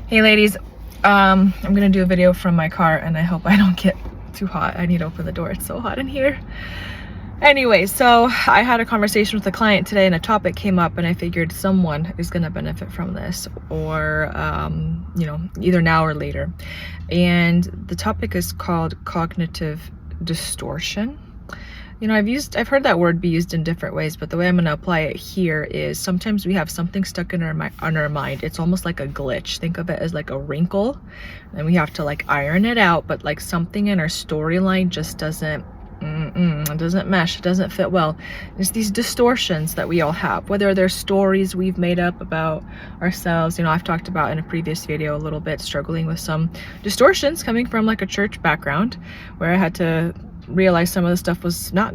Hey ladies, I'm gonna do a video from my car and I hope I don't get too hot. I need to open the door, it's so hot in here. Anyway, so I had a conversation with a client today and a topic came up and I figured someone is gonna benefit from this, or you know, either now or later. And the topic is called cognitive distortion. You know, I've heard that word be used in different ways, but the way I'm going to apply it here is sometimes we have something stuck in our mind. It's almost like a glitch. Think of it as like a wrinkle, and we have to like iron it out, but like something in our storyline just doesn't it doesn't mesh, it doesn't fit well. There's these distortions that we all have, whether they're stories we've made up about ourselves. You know, I've talked about in a previous video a little bit struggling with some distortions coming from like a church background, where I had to realize some of the stuff was not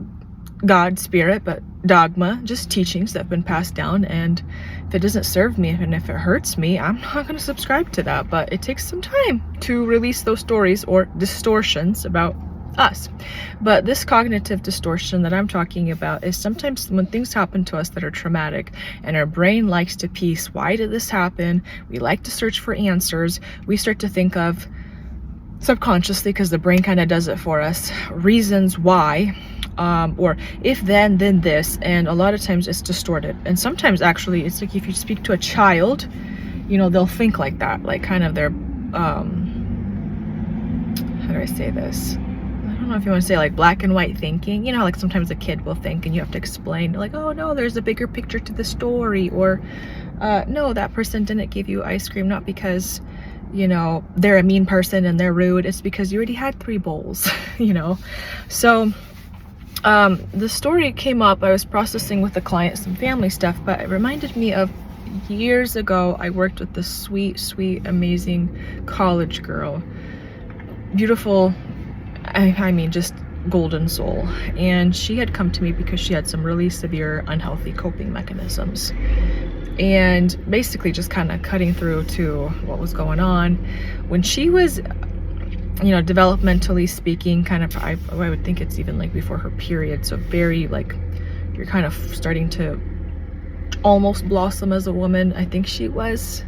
God, spirit, but dogma, just teachings that have been passed down. And if it doesn't serve me and if it hurts me, I'm not going to subscribe to that. But it takes some time to release those stories or distortions about us. But this cognitive distortion that I'm talking about is sometimes when things happen to us that are traumatic and our brain likes to piece, why did this happen? We like to search for answers. We start to think of, subconsciously, because the brain kind of does it for us, reasons why, or if then this, and a lot of times it's distorted. And sometimes actually it's like if you speak to a child, you know, they'll think like that, like kind of their how do I say this, I don't know if you want to say like black and white thinking. You know, like sometimes a kid will think and you have to explain like, oh no, there's a bigger picture to the story, or no, that person didn't give you ice cream not because, you know, they're a mean person and they're rude, it's because you already had 3 bowls, you know. So the story came up, I was processing with a client some family stuff, but it reminded me of years ago. I worked with this sweet, amazing college girl, beautiful, I mean just golden soul. And she had come to me because she had some really severe unhealthy coping mechanisms, and basically just kind of cutting through to what was going on when she was, you know, developmentally speaking, kind of, I would think it's even like before her period, so very like you're kind of starting to almost blossom as a woman. I think she was,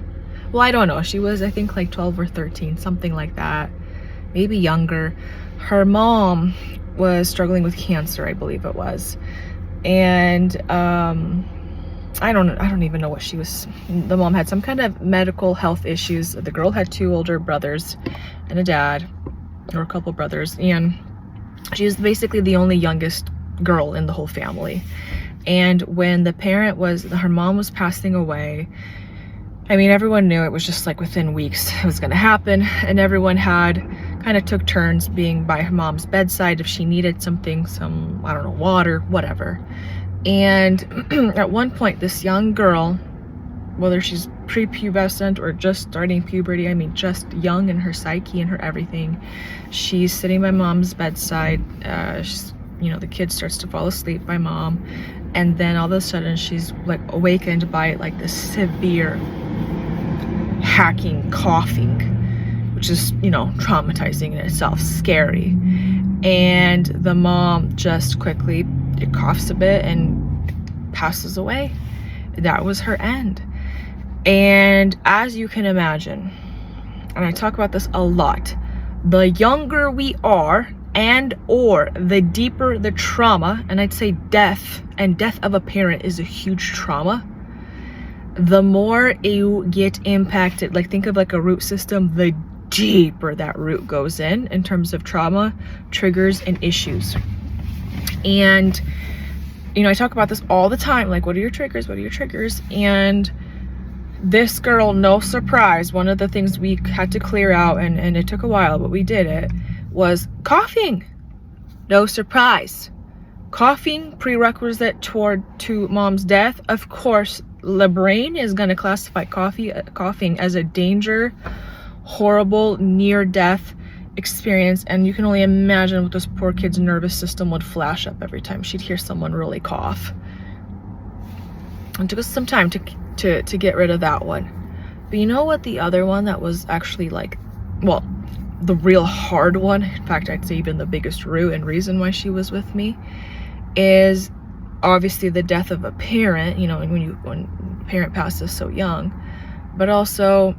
well, I don't know, she was, I think like 12 or 13, something like that, maybe younger. Her mom was struggling with cancer, I believe it was, and I don't even know what she was. The mom had some kind of medical health issues. The girl had 2 older brothers and a dad, or a couple brothers, and she was basically the only youngest girl in the whole family. And when her mom was passing away, I mean, everyone knew it was just like within weeks it was going to happen, and everyone kind of took turns being by her mom's bedside if she needed something, I don't know, water, whatever. And at one point, this young girl, whether she's prepubescent or just starting puberty, I mean just young in her psyche and her everything, she's sitting by mom's bedside. You know, the kid starts to fall asleep by mom, and then all of a sudden she's like awakened by like this severe hacking coughing, which is, you know, traumatizing in itself, scary. And the mom just quickly, it coughs a bit and passes away. That was her end. And as you can imagine, and I talk about this a lot, the younger we are and or the deeper the trauma, and I'd say death of a parent is a huge trauma, the more you get impacted. Like think of like a root system, the deeper that root goes in terms of trauma, triggers, and issues. And you know, I talk about this all the time, like what are your triggers, and this girl, no surprise, one of the things we had to clear out, and it took a while, but we did it, was coughing. No surprise, coughing, prerequisite to mom's death. Of course, the brain is going to classify coughing as a danger, horrible, near-death experience, and you can only imagine what this poor kid's nervous system would flash up every time she'd hear someone really cough. It took us some time to get rid of that one. But you know what, the other one that was actually like, well, the real hard one, in fact I'd say even the biggest root and reason why she was with me, is obviously the death of a parent, you know, and when a parent passes so young, but also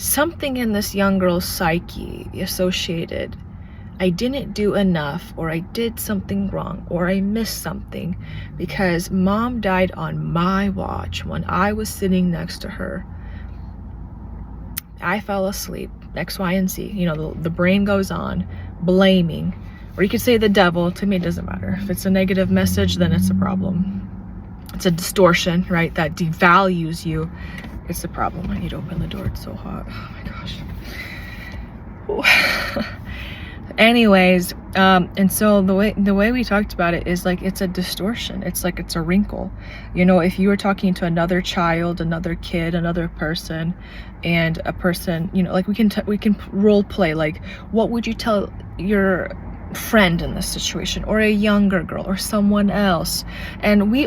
something in this young girl's psyche associated, I didn't do enough, or I did something wrong, or I missed something because mom died on my watch when I was sitting next to her. I fell asleep, X, Y, and Z. You know, the brain goes on blaming, or you could say the devil. To me, it doesn't matter. If it's a negative message, then it's a problem. It's a distortion, right? That devalues you. It's a problem. I need to open the door. It's so hot. Oh my gosh. Anyways, and so the way we talked about it is like, it's a distortion. It's like, it's a wrinkle. You know, if you were talking to another child, another kid, another person, and a person, you know, like we can role play, like, what would you tell your friend in this situation, or a younger girl, or someone else? And we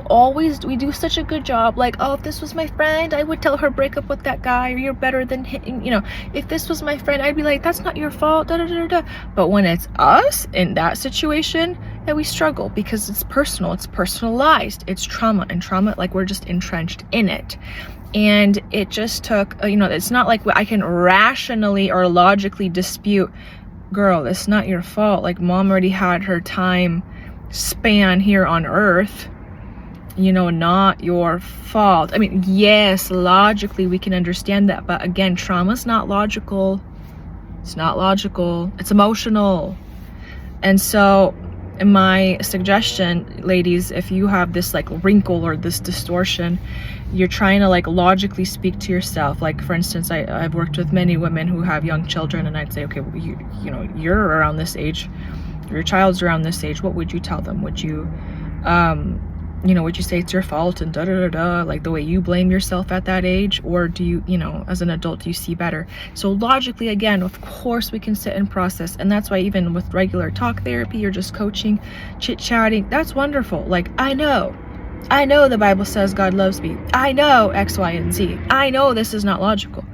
do such a good job, like, oh, if this was my friend, I would tell her break up with that guy, or you're better than him. You know, if this was my friend, I'd be like, that's not your fault, da, da, da, da. But when it's us in that situation, yeah, we struggle because it's personal, it's personalized, it's trauma, and trauma, like, we're just entrenched in it. And it just took, you know, it's not like I can rationally or logically dispute, girl, it's not your fault. Like, mom already had her time span here on earth, you know, not your fault. I mean, yes, logically we can understand that, but again, trauma's not logical. It's not logical, it's emotional. And so my suggestion, ladies, if you have this like wrinkle or this distortion, you're trying to like logically speak to yourself. Like, for instance, I've worked with many women who have young children, and I'd say, okay, well, you know, you're around this age, your child's around this age, what would you tell them? Would you you know, would you say it's your fault and da da da da, like the way you blame yourself at that age? Or do you, you know, as an adult, do you see better? So logically, again, of course we can sit and process. And that's why even with regular talk therapy, you're just coaching, chit-chatting, that's wonderful. Like, I know the Bible says God loves me, I know X, Y, and Z, I know this is not logical.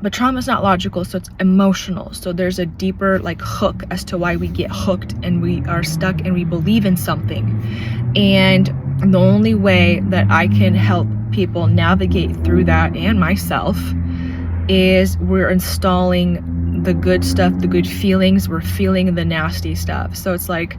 But trauma is not logical, so it's emotional. So there's a deeper like hook as to why we get hooked and we are stuck and we believe in something. And the only way that I can help people navigate through that, and myself, is we're installing the good stuff, the good feelings, we're feeling the nasty stuff. So it's like,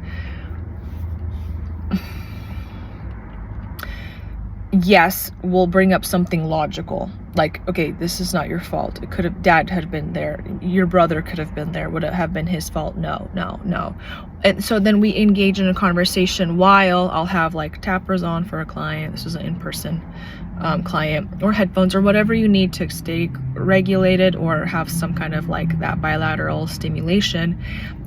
yes, we'll bring up something logical. Like, okay, this is not your fault. It could have, dad had been there. Your brother could have been there. Would it have been his fault? No. And so then we engage in a conversation while I'll have like tappers on for a client. This is an in-person client, or headphones, or whatever you need to stay regulated or have some kind of like that bilateral stimulation,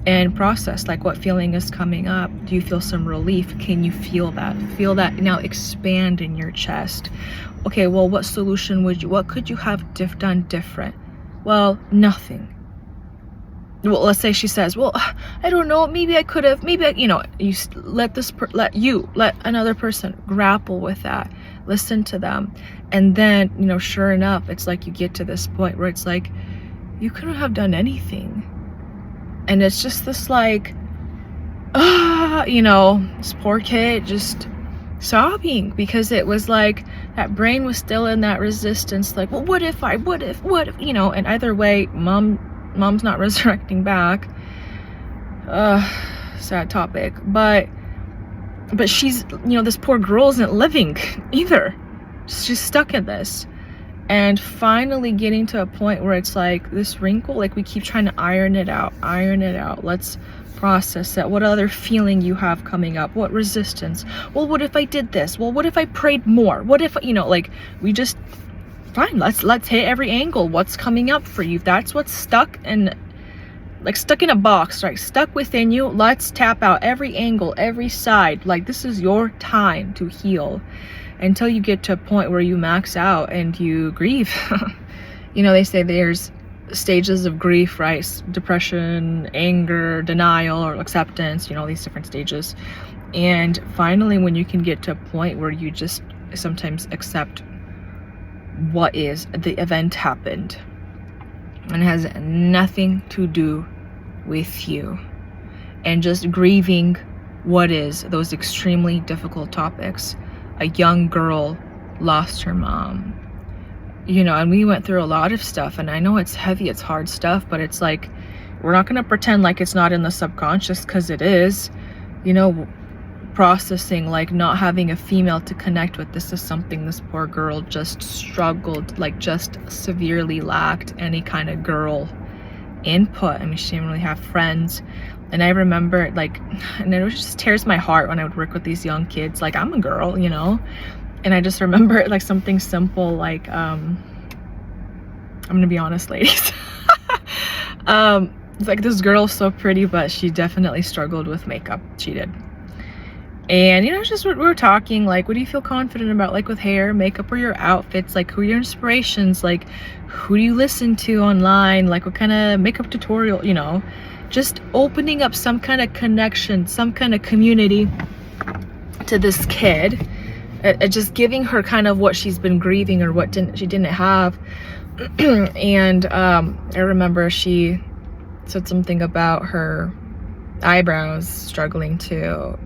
and process like what feeling is coming up. Do you feel some relief? Can you feel that? Feel that now expand in your chest. Okay, well, what solution what could you have done different? Well, nothing. Well, let's say she says, well, I don't know, maybe I could have, maybe you know, you let another person grapple with that, listen to them. And then, you know, sure enough, it's like you get to this point where it's like, you couldn't have done anything. And it's just this like, you know, this poor kid just sobbing, because it was like that brain was still in that resistance, like, well, what if, you know. And either way, mom's not resurrecting back. Sad topic, but she's, you know, this poor girl isn't living either. She's stuck in this. And finally getting to a point where it's like this wrinkle, like we keep trying to iron it out. Let's process it. What other feeling you have coming up? What resistance? Well, what if I did this? Well, what if I prayed more? What if, you know, like we just, fine, let's hit every angle. What's coming up for you? That's what's stuck and like stuck in a box, right? Stuck within you. Let's tap out every angle, every side. Like, this is your time to heal until you get to a point where you max out and you grieve. You know, they say there's stages of grief, right? Depression, anger, denial, or acceptance, you know, these different stages. And finally, when you can get to a point where you just sometimes accept what is, the event happened and it has nothing to do with you, and just grieving what is those extremely difficult topics. A young girl lost her mom. you know, and we went through a lot of stuff, and I know it's heavy, it's hard stuff, but it's like, we're not going to pretend like it's not in the subconscious, because it is, you know, processing, like not having a female to connect with. This is something this poor girl just struggled, like just severely lacked any kind of girl input. I mean, she didn't really have friends. And I remember, like, and it just tears my heart when I would work with these young kids. Like, I'm a girl, you know, and I just remember like something simple, like I'm gonna be honest, ladies. It's like, this girl's so pretty, but she definitely struggled with makeup. She did. And, you know, it's just what we were talking, like, what do you feel confident about, like with hair, makeup, or your outfits? Like, who are your inspirations? Like, who do you listen to online? Like, what kind of makeup tutorial, you know? Just opening up some kind of connection, some kind of community to this kid. Just giving her kind of what she's been grieving, or what she didn't have. And I remember she said something about her eyebrows, struggling to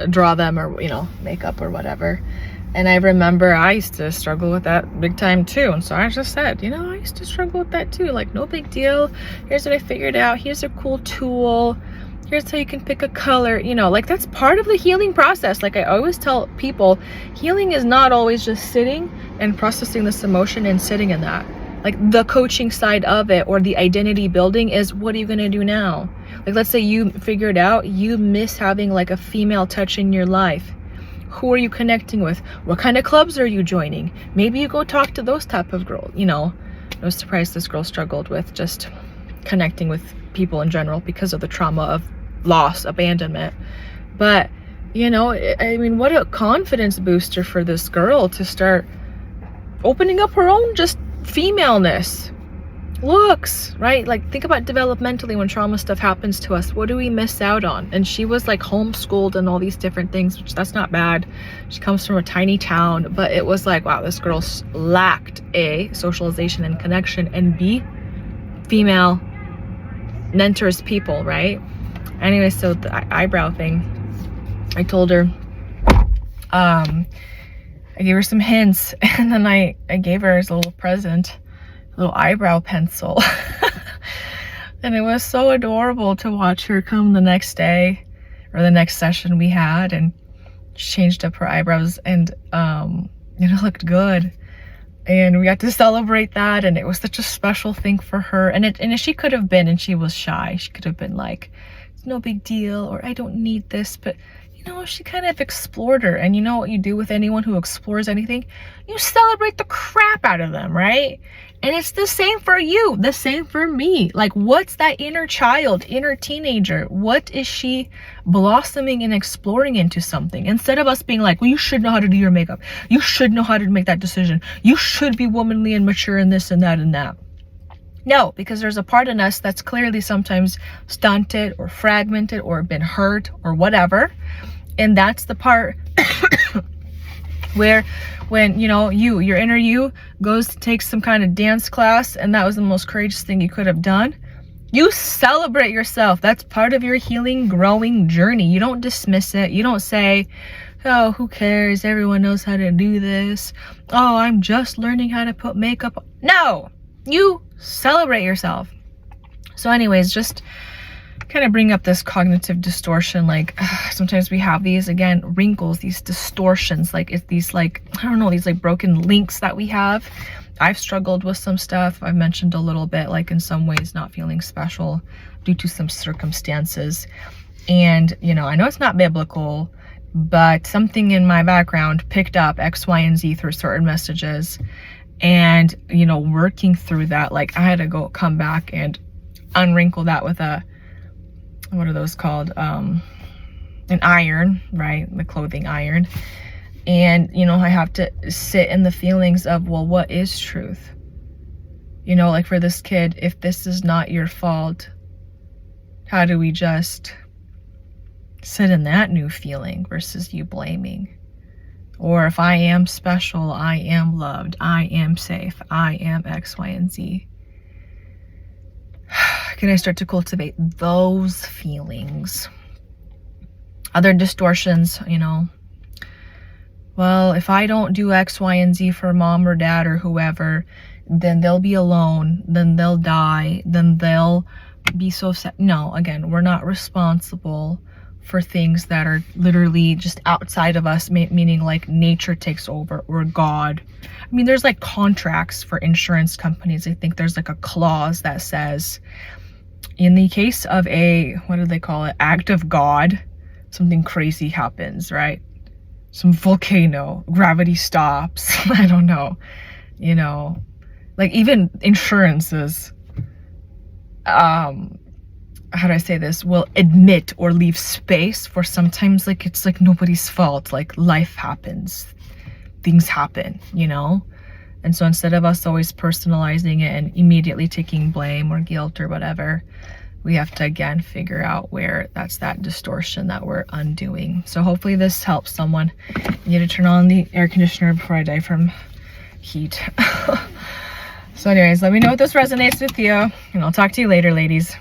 draw them, or, you know, makeup or whatever. And I remember I used to struggle with that big time too. And so I just said, you know, I used to struggle with that too. Like, no big deal. Here's what I figured out. Here's a cool tool. Here's how you can pick a color. You know, like, that's part of the healing process. Like, I always tell people, healing is not always just sitting and processing this emotion and sitting in that. Like, the coaching side of it, or the identity building, is what are you going to do now? Like, let's say you figured out you miss having like a female touch in your life. Who are you connecting with? What kind of clubs are you joining? Maybe you go talk to those type of girls. You know, no surprise this girl struggled with just connecting with people in general because of the trauma of loss, abandonment. But, you know, I mean, what a confidence booster for this girl to start opening up her own just femaleness, looks, right? Like, think about developmentally, when trauma stuff happens to us, what do we miss out on? And she was like homeschooled and all these different things, which that's not bad. She comes from a tiny town, but it was like, wow, this girl lacked A, socialization and connection, and B, female mentors, people, right? Anyway, so the eyebrow thing, I told her, I gave her some hints, and then I gave her as a little present, a little eyebrow pencil. And it was so adorable to watch her come the next day, or the next session we had, and she changed up her eyebrows, and it looked good. And we got to celebrate that, and it was such a special thing for her. And she could have been, and she was shy, she could have been like, it's no big deal, or I don't need this, but you know, she kind of explored her. And you know what you do with anyone who explores anything? You celebrate the crap out of them, right? And it's the same for you, the same for me. Like, what's that inner child, inner teenager? What is she blossoming and exploring into something? Instead of us being like, well, you should know how to do your makeup. You should know how to make that decision. You should be womanly and mature in this and that and that. No, because there's a part in us that's clearly sometimes stunted or fragmented or been hurt or whatever. And that's the part where, when, you know, your inner you goes to take some kind of dance class, and that was the most courageous thing you could have done, you celebrate yourself. That's part of your healing, growing journey. You don't dismiss it. You don't say, oh, who cares? Everyone knows how to do this. Oh, I'm just learning how to put makeup on. No, you celebrate yourself. So anyways, just kind of bring up this cognitive distortion. Like, sometimes we have these, again, wrinkles, these distortions, like it's these, like, I don't know, these like broken links that we have. I've struggled with some stuff. I've mentioned a little bit, like in some ways not feeling special due to some circumstances. And, you know, I know it's not biblical, but something in my background picked up X, Y, and Z through certain messages. And, you know, working through that, like, I had to come back and unwrinkle that with a, what are those called? An iron, right? The clothing iron. And, you know, I have to sit in the feelings of, well, what is truth? You know, like for this kid, if this is not your fault, how do we just sit in that new feeling versus you blaming? Or if I am special, I am loved, I am safe, I am X, Y, and Z. Can I start to cultivate those feelings? Other distortions, you know, well, if I don't do X, Y, and Z for mom or dad or whoever, then they'll be alone, then they'll die, then they'll be so sad. No, again, we're not responsible for things that are literally just outside of us, meaning like nature takes over or God. I mean, there's like contracts for insurance companies. I think there's like a clause that says, in the case of a, what do they call it, act of God, something crazy happens, right? Some volcano, gravity stops, I don't know, you know, like even insurances, how do I say this, will admit or leave space for sometimes like it's like nobody's fault, like life happens, things happen, you know? And so instead of us always personalizing it and immediately taking blame or guilt or whatever, we have to again figure out where that's that distortion that we're undoing. So hopefully this helps someone. I need to turn on the air conditioner before I die from heat. So anyways, let me know if this resonates with you, and I'll talk to you later, ladies.